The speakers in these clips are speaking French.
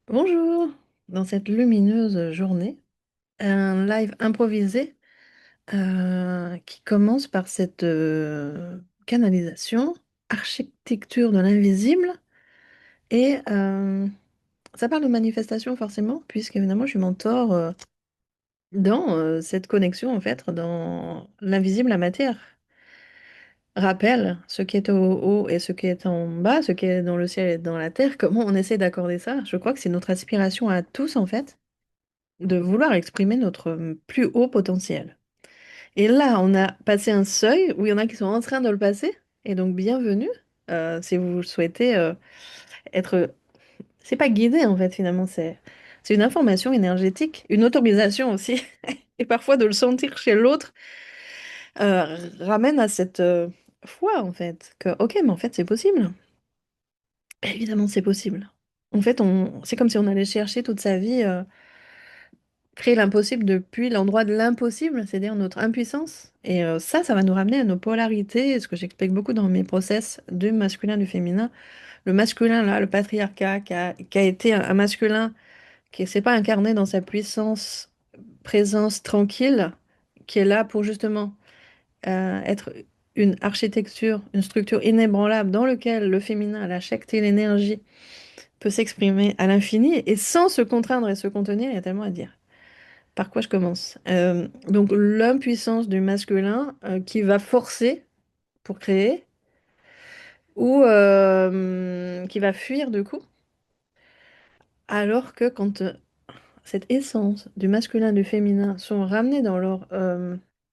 Bonjour! Dans cette lumineuse journée, un live improvisé qui commence par cette canalisation, architecture de l'invisible, et ça parle de manifestation forcément, puisque évidemment je suis mentor dans cette connexion en fait, dans l'invisible, la matière. Rappelle ce qui est au haut et ce qui est en bas, ce qui est dans le ciel et dans la terre, comment on essaie d'accorder ça? Je crois que c'est notre aspiration à tous en fait de vouloir exprimer notre plus haut potentiel. Et là, on a passé un seuil où il y en a qui sont en train de le passer. Et donc, bienvenue si vous souhaitez être... C'est pas guidé, en fait, finalement. C'est une information énergétique, une autorisation aussi. Et parfois, de le sentir chez l'autre ramène à cette foi, en fait, que, ok, mais en fait, c'est possible. Évidemment, c'est possible. En fait, c'est comme si on allait chercher toute sa vie créer l'impossible depuis l'endroit de l'impossible, c'est-à-dire notre impuissance. Et ça va nous ramener à nos polarités, ce que j'explique beaucoup dans mes process du masculin, du féminin. Le masculin, là, le patriarcat, qui a été un masculin qui ne s'est pas incarné dans sa puissance, présence tranquille, qui est là pour justement être une architecture, une structure inébranlable dans lequel le féminin, la Shakti, l'énergie, peut s'exprimer à l'infini et sans se contraindre et se contenir, il y a tellement à dire. Par quoi je commence? Donc l'impuissance du masculin qui va forcer pour créer ou qui va fuir du coup, alors que quand cette essence du masculin et du féminin sont ramenés dans leur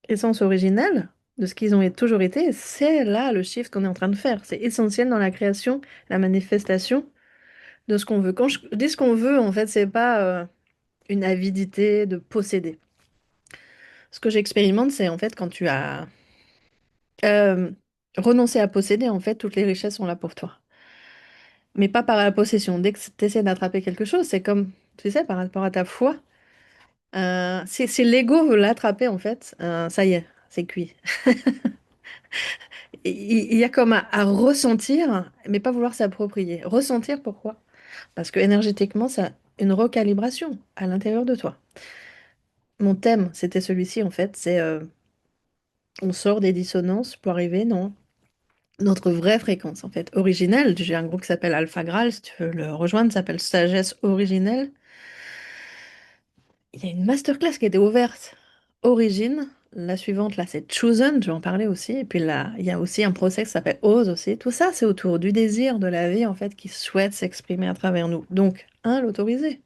essence originelle de ce qu'ils ont toujours été, c'est là le shift qu'on est en train de faire. C'est essentiel dans la création, la manifestation de ce qu'on veut. Quand je dis ce qu'on veut, en fait, c'est pas une avidité de posséder. Ce que j'expérimente, c'est en fait quand tu as Euh, renoncer à posséder, en fait, toutes les richesses sont là pour toi. Mais pas par la possession. Dès que tu essaies d'attraper quelque chose, c'est comme, tu sais, par rapport à ta foi. Si l'ego veut l'attraper, en fait, ça y est, c'est cuit. Il y a comme à ressentir, mais pas vouloir s'approprier. Ressentir, pourquoi? Parce que énergétiquement, ça a une recalibration à l'intérieur de toi. Mon thème, c'était celui-ci, en fait, c'est on sort des dissonances pour arriver dans notre vraie fréquence, en fait, originelle. J'ai un groupe qui s'appelle Alpha Graal, si tu veux le rejoindre, ça s'appelle Sagesse Originelle. Il y a une masterclass qui a été ouverte. Origine, la suivante, là, c'est Chosen, je vais en parler aussi. Et puis là, il y a aussi un process qui s'appelle Ose aussi. Tout ça, c'est autour du désir de la vie, en fait, qui souhaite s'exprimer à travers nous. Donc, l'autoriser.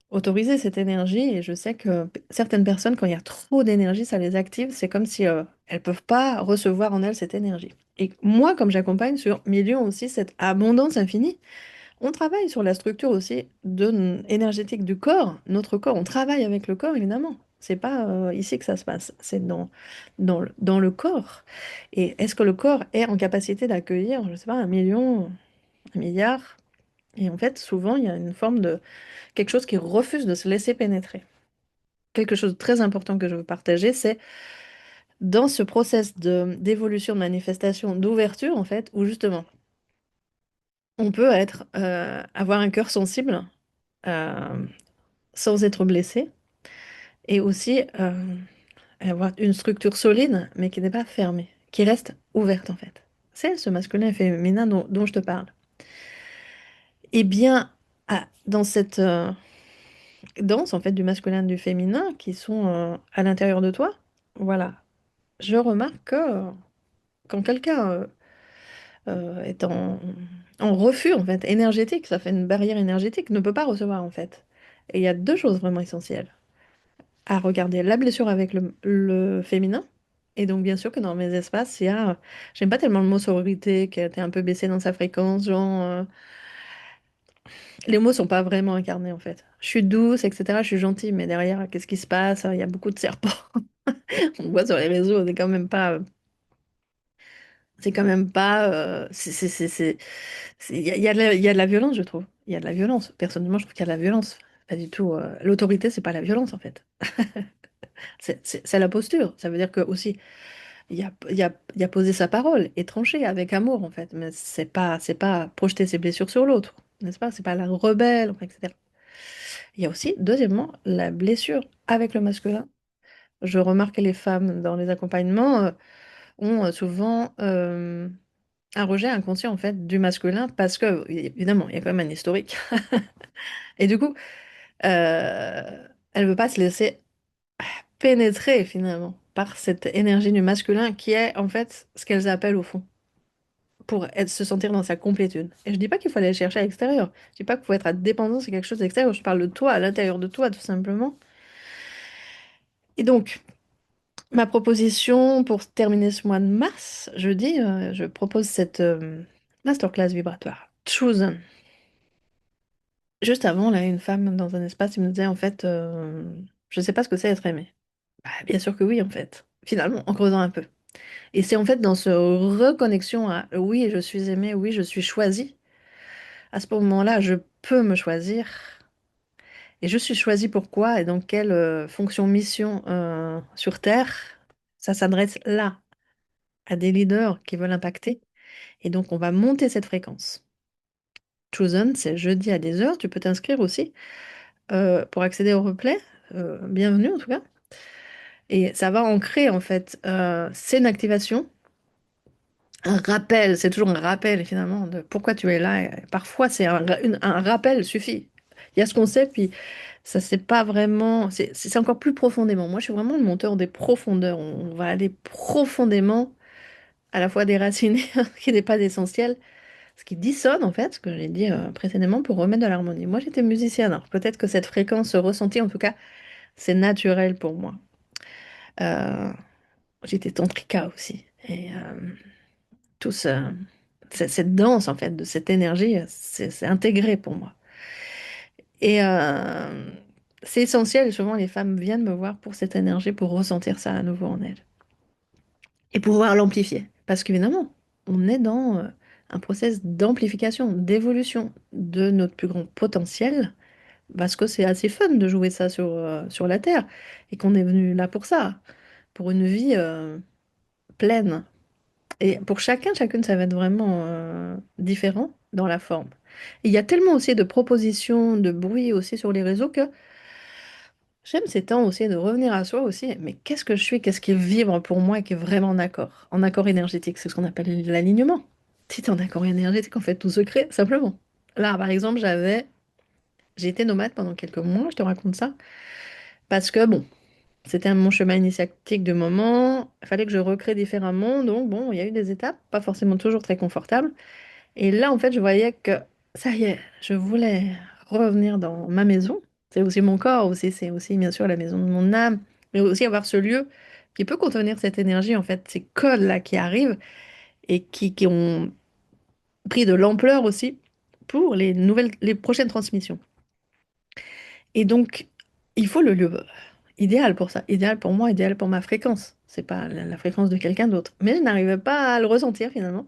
Autoriser cette énergie. Et je sais que certaines personnes, quand il y a trop d'énergie, ça les active. C'est comme si elles peuvent pas recevoir en elles cette énergie. Et moi, comme j'accompagne sur Millions aussi cette abondance infinie, on travaille sur la structure aussi énergétique du corps, notre corps. On travaille avec le corps, évidemment. C'est pas ici que ça se passe, c'est dans le corps. Et est-ce que le corps est en capacité d'accueillir, je sais pas, 1 million, 1 milliard? Et en fait, souvent, il y a une forme de quelque chose qui refuse de se laisser pénétrer. Quelque chose de très important que je veux partager, c'est dans ce process d'évolution, de manifestation, d'ouverture, en fait, où justement, on peut avoir un cœur sensible euh, sans être blessé, et aussi avoir une structure solide, mais qui n'est pas fermée, qui reste ouverte, en fait. C'est ce masculin et féminin dont je te parle. Et bien, dans cette danse, en fait, du masculin et du féminin, qui sont à l'intérieur de toi, voilà, je remarque que quand quelqu'un est en refus, en fait, énergétique, ça fait une barrière énergétique, ne peut pas recevoir, en fait. Et il y a deux choses vraiment essentielles à regarder. La blessure avec le féminin. Et donc, bien sûr que dans mes espaces, il y a... J'aime pas tellement le mot sororité, qui a été un peu baissé dans sa fréquence. Genre, les mots sont pas vraiment incarnés, en fait. Je suis douce, etc. Je suis gentille, mais derrière, qu'est-ce qui se passe? Il y a beaucoup de serpents. On voit sur les réseaux, c'est quand même pas... C'est quand même pas... il y a de la violence, je trouve. Il y a de la violence. Personnellement, je trouve qu'il y a de la violence. Pas du tout. L'autorité, c'est pas la violence, en fait. C'est la posture. Ça veut dire que aussi, il y a posé sa parole et tranché avec amour, en fait. Mais c'est pas projeter ses blessures sur l'autre. n'est-ce pas? C'est pas la rebelle, enfin, etc. Il y a aussi, deuxièmement, la blessure avec le masculin. Je remarque que les femmes dans les accompagnements ont souvent un rejet inconscient en fait du masculin parce que, évidemment, il y a quand même un historique. Et du coup, elle ne veut pas se laisser pénétrer finalement par cette énergie du masculin qui est en fait ce qu'elles appellent au fond pour se sentir dans sa complétude. Et je dis pas qu'il faut aller chercher à l'extérieur. Je dis pas qu'il faut être à dépendance de quelque chose d'extérieur. Je parle de toi, à l'intérieur de toi, tout simplement. Et donc, ma proposition pour terminer ce mois de mars, jeudi, je propose cette masterclass vibratoire. Chosen. Juste avant, là, une femme dans un espace, il me disait en fait, je sais pas ce que c'est être aimé. Bah, bien sûr que oui, en fait. Finalement, en creusant un peu. Et c'est en fait dans ce reconnexion à oui, je suis aimée, oui, je suis choisie. À ce moment-là, je peux me choisir. Et je suis choisie pourquoi et dans quelle fonction, mission sur Terre. Ça s'adresse là à des leaders qui veulent impacter. Et donc, on va monter cette fréquence. Chosen, c'est jeudi à 10 heures. Tu peux t'inscrire aussi pour accéder au replay. Bienvenue en tout cas. Et ça va ancrer en fait, c'est une activation, un rappel, c'est toujours un rappel finalement de pourquoi tu es là. Et parfois, c'est un rappel suffit. Il y a ce qu'on sait, puis ça c'est pas vraiment, c'est encore plus profondément. Moi, je suis vraiment le monteur des profondeurs. On va aller profondément, à la fois déraciner ce qui n'est pas essentiel, ce qui dissonne en fait, ce que j'ai dit précédemment, pour remettre de l'harmonie. Moi, j'étais musicienne, alors peut-être que cette fréquence ressentie, en tout cas, c'est naturel pour moi. Euh, J'étais tantrika aussi. Et tout cette danse, en fait, de cette énergie, c'est intégré pour moi. Et c'est essentiel, et souvent les femmes viennent me voir pour cette énergie, pour ressentir ça à nouveau en elles. Et pouvoir l'amplifier. Parce qu'évidemment, on est dans un process d'amplification, d'évolution de notre plus grand potentiel, parce que c'est assez fun de jouer ça sur la Terre, et qu'on est venu là pour ça, pour une vie pleine. Et pour chacun, chacune, ça va être vraiment différent dans la forme. Et il y a tellement aussi de propositions, de bruit aussi sur les réseaux que j'aime ces temps aussi de revenir à soi aussi. Mais qu'est-ce que je suis, qu'est-ce qui vibre pour moi et qui est vraiment en accord énergétique, c'est ce qu'on appelle l'alignement. Si tu es en accord énergétique, en fait, tout se crée simplement. Là, par exemple, j'ai été nomade pendant quelques mois, je te raconte ça, parce que bon, c'était mon chemin initiatique de moment, il fallait que je recrée différemment, donc bon, il y a eu des étapes, pas forcément toujours très confortables. Et là, en fait, je voyais que ça y est, je voulais revenir dans ma maison. C'est aussi mon corps, aussi, c'est aussi bien sûr la maison de mon âme, mais aussi avoir ce lieu qui peut contenir cette énergie, en fait, ces codes-là qui arrivent et qui ont pris de l'ampleur aussi pour les prochaines transmissions. Et donc, il faut le lieu idéal pour ça, idéal pour moi, idéal pour ma fréquence. C'est pas la fréquence de quelqu'un d'autre. Mais je n'arrivais pas à le ressentir finalement.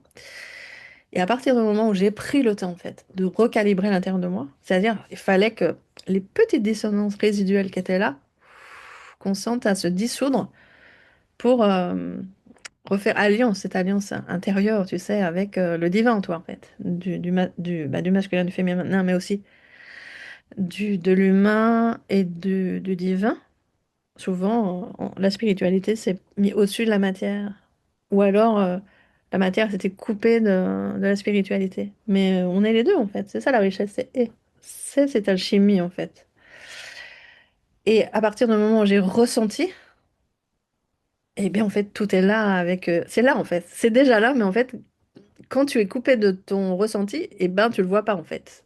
Et à partir du moment où j'ai pris le temps, en fait, de recalibrer l'intérieur de moi, c'est-à-dire, il fallait que les petites dissonances résiduelles qui étaient là, qu'on sente à se dissoudre pour refaire alliance, cette alliance intérieure, tu sais, avec le divin, toi, en fait, du masculin, du féminin, mais aussi de l'humain et du divin. Souvent, la spiritualité s'est mise au-dessus de la matière. Ou alors, la matière s'était coupée de la spiritualité. Mais on est les deux, en fait. C'est ça la richesse. C'est cette alchimie, en fait. Et à partir du moment où j'ai ressenti, eh bien, en fait, tout est là avec... c'est là, en fait. C'est déjà là, mais en fait, quand tu es coupé de ton ressenti, eh ben, tu le vois pas, en fait.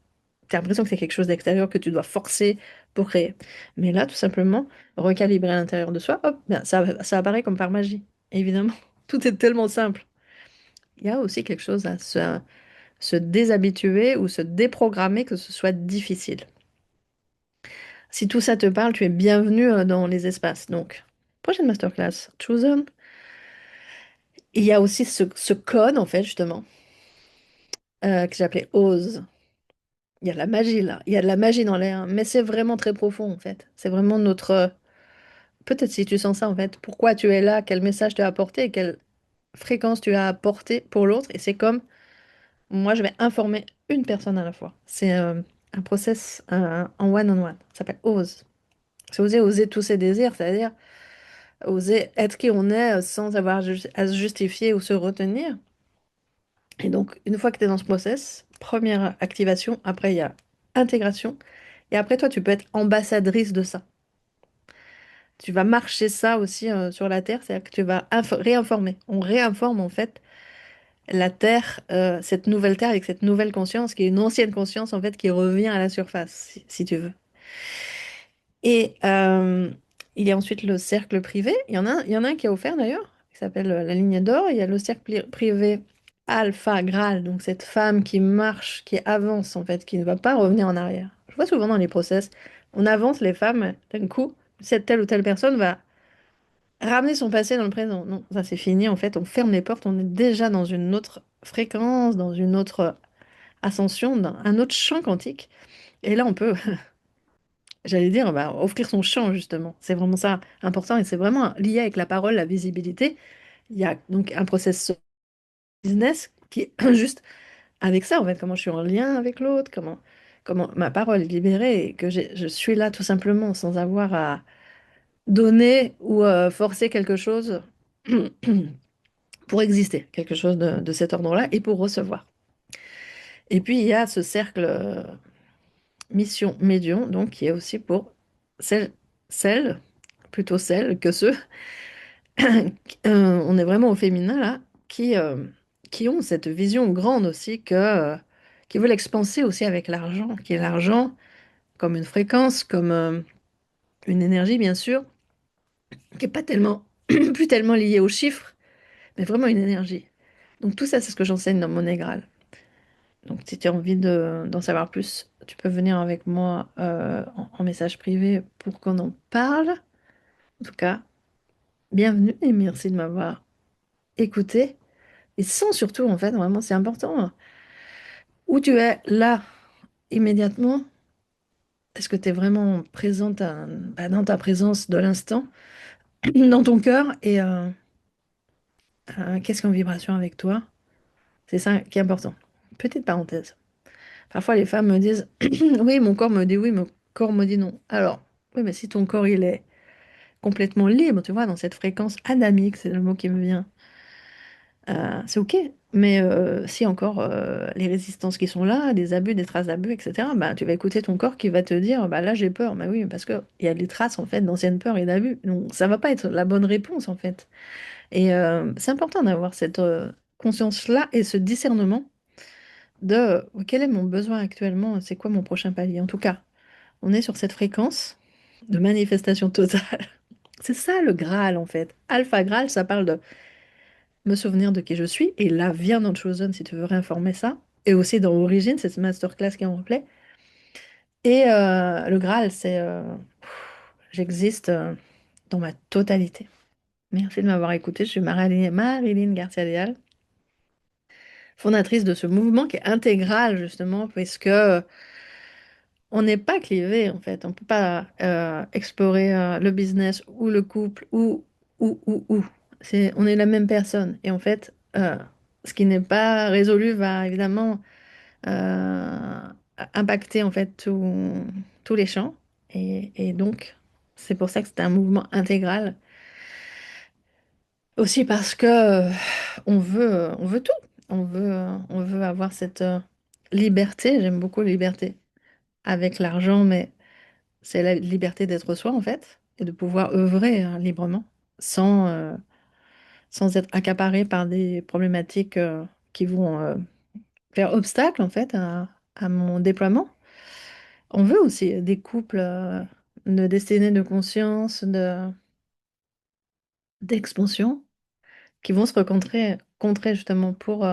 Tu as l'impression que c'est quelque chose d'extérieur que tu dois forcer pour créer. Mais là, tout simplement, recalibrer à l'intérieur de soi, hop, ben, ça apparaît comme par magie. Évidemment, tout est tellement simple. Il y a aussi quelque chose à se déshabituer ou se déprogrammer que ce soit difficile. Si tout ça te parle, tu es bienvenue dans les espaces. Donc, prochaine masterclass, Chosen. Il y a aussi ce code, en fait, justement, que j'ai appelé Ose. Il y a de la magie là, il y a de la magie dans l'air, mais c'est vraiment très profond, en fait. C'est vraiment notre... Peut-être si tu sens ça, en fait, pourquoi tu es là, quel message tu as apporté, et quelle fréquence tu as apporté pour l'autre. Et c'est comme, moi, je vais informer. une personne à la fois. C'est un process en one-on-one. Ça s'appelle OSE. C'est oser tous ses désirs, c'est-à-dire oser être qui on est sans avoir à se justifier ou se retenir. Et donc, une fois que tu es dans ce process, première activation, après il y a intégration, et après toi, tu peux être ambassadrice de ça. Tu vas marcher ça aussi sur la Terre, c'est-à-dire que tu vas réinformer. On réinforme en fait la Terre, cette nouvelle Terre avec cette nouvelle conscience, qui est une ancienne conscience en fait qui revient à la surface, si tu veux. Et il y a ensuite le cercle privé. Il y en a un qui a offert d'ailleurs, qui s'appelle la ligne d'or. Il y a le cercle privé Alpha Graal, donc cette femme qui marche, qui avance en fait, qui ne va pas revenir en arrière. Je vois souvent dans les process, on avance les femmes, d'un coup, cette telle ou telle personne va ramener son passé dans le présent. Non, ça c'est fini en fait, on ferme les portes, on est déjà dans une autre fréquence, dans une autre ascension, dans un autre champ quantique. Et là, on peut j'allais dire, bah, offrir son champ, justement. C'est vraiment ça important et c'est vraiment lié avec la parole, la visibilité. Il y a donc un process business qui est juste avec ça, en fait, comment je suis en lien avec l'autre, comment ma parole est libérée et que je suis là tout simplement sans avoir à donner ou forcer quelque chose pour exister, quelque chose de cet ordre-là et pour recevoir. Et puis, il y a ce cercle mission médium, donc, qui est aussi pour celles, celles, plutôt celles que ceux on est vraiment au féminin là, qui ont cette vision grande aussi qui veulent expanser aussi avec l'argent, qui est l'argent comme une fréquence, comme une énergie bien sûr, qui est pas tellement, plus tellement liée aux chiffres, mais vraiment une énergie. Donc tout ça, c'est ce que j'enseigne dans mon Monégral. Donc si tu as envie d'en savoir plus, tu peux venir avec moi en message privé pour qu'on en parle. En tout cas, bienvenue et merci de m'avoir écouté. Et sans surtout, en fait, vraiment, c'est important, hein. Où tu es là, immédiatement, est-ce que tu es vraiment présente bah, dans ta présence de l'instant, dans ton cœur, et qu'est-ce qui est en vibration avec toi? C'est ça qui est important. Petite parenthèse. Parfois, les femmes me disent, oui, mon corps me dit oui, mon corps me dit non. Alors, oui, mais si ton corps, il est complètement libre, tu vois, dans cette fréquence adamique, c'est le mot qui me vient. C'est OK. Mais si encore les résistances qui sont là, des abus, des traces d'abus, etc., bah, tu vas écouter ton corps qui va te dire, bah, là j'ai peur. Bah oui, parce qu'il y a des traces en fait d'anciennes peurs et d'abus. Donc ça va pas être la bonne réponse en fait. Et c'est important d'avoir cette conscience-là et ce discernement de quel est mon besoin actuellement, c'est quoi mon prochain palier. En tout cas, on est sur cette fréquence de manifestation totale. C'est ça le Graal en fait. Alpha Graal, ça parle de me souvenir de qui je suis. Et là, viens dans Chosen si tu veux réinformer ça. Et aussi dans Origine, cette masterclass qui est en replay. Et le Graal, c'est j'existe dans ma totalité. Merci de m'avoir écouté. Je suis Marilyn Garcia-Leal, fondatrice de ce mouvement qui est intégral, justement, puisque on n'est pas clivé, en fait. On ne peut pas explorer le business ou le couple ou. On est la même personne. Et en fait, ce qui n'est pas résolu va évidemment euh, impacter en fait tous les champs. Et donc, c'est pour ça que c'est un mouvement intégral. Aussi parce que on veut tout. On veut avoir cette liberté. J'aime beaucoup la liberté avec l'argent, mais c'est la liberté d'être soi en fait et de pouvoir œuvrer librement sans être accaparé par des problématiques qui vont faire obstacle en fait à mon déploiement. On veut aussi des couples de destinée, de conscience, d'expansion, qui vont se rencontrer justement pour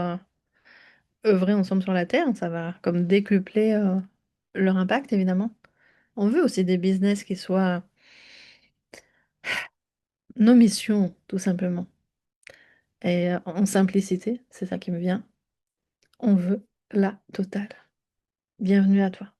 œuvrer ensemble sur la Terre. Ça va comme décupler leur impact, évidemment. On veut aussi des business qui soient nos missions, tout simplement. Et en simplicité, c'est ça qui me vient. On veut la totale. Bienvenue à toi.